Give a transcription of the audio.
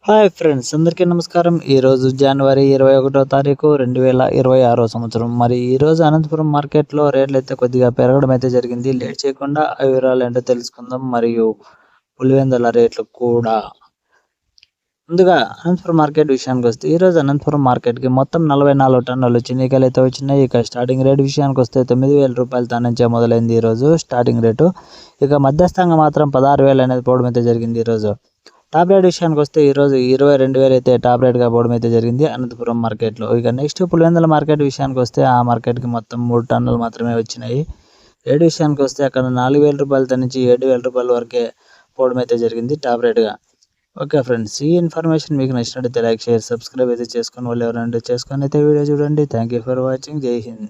Hi friends, అందరికీ నమస్కారం. ఈరోజు జనవరి 21వ తారీఖు 2026 సంవత్సరం. మరి ఈరోజు అనంతపురం మార్కెట్లో రేట్లు అయితే కొద్దిగా పెరగడం అయితే జరిగింది. లేట్ చేయకుండా ఆ వివరాలు ఏంటో తెలుసుకుందాం. మరియు పులివెందుల రేట్లు కూడా. ముందుగా అనంతపురం మార్కెట్ విషయానికి వస్తే ఈరోజు అనంతపురం మార్కెట్కి మొత్తం 44 టన్నులు చిన్నికాయలు అయితే వచ్చినాయి. ఇక స్టార్టింగ్ రేట్ విషయానికి వస్తే 9,000 రూపాయల తానుంచే మొదలైంది ఈరోజు స్టార్టింగ్ రేటు. ఇక మధ్యస్థంగా మాత్రం 16,000 అనేది పోవడం అయితే జరిగింది ఈరోజు. టాప్ రేట్ విషయానికి వస్తే ఈరోజు 22,000 అయితే టాప్ రేట్గా పోవడం అయితే జరిగింది అనంతపురం మార్కెట్లో. ఇక నెక్స్ట్ పులివెందుల మార్కెట్ విషయానికి వస్తే ఆ మార్కెట్కి మొత్తం 3 టన్నులు మాత్రమే వచ్చినాయి. రేట్ విషయానికి వస్తే అక్కడ 4,000 రూపాయలతో నుంచి 7,000 రూపాయల వరకే పోవడం అయితే జరిగింది టాప్ రేట్గా. ఓకే ఫ్రెండ్స్, ఈ ఇన్ఫర్మేషన్ మీకు నచ్చినట్లయితే లైక్, షేర్, సబ్స్క్రైబ్ అయితే చేసుకుని వాళ్ళు ఎవరైనా చేసుకొని అయితే వీడియో చూడండి. Thank you for watching. జై హింద్.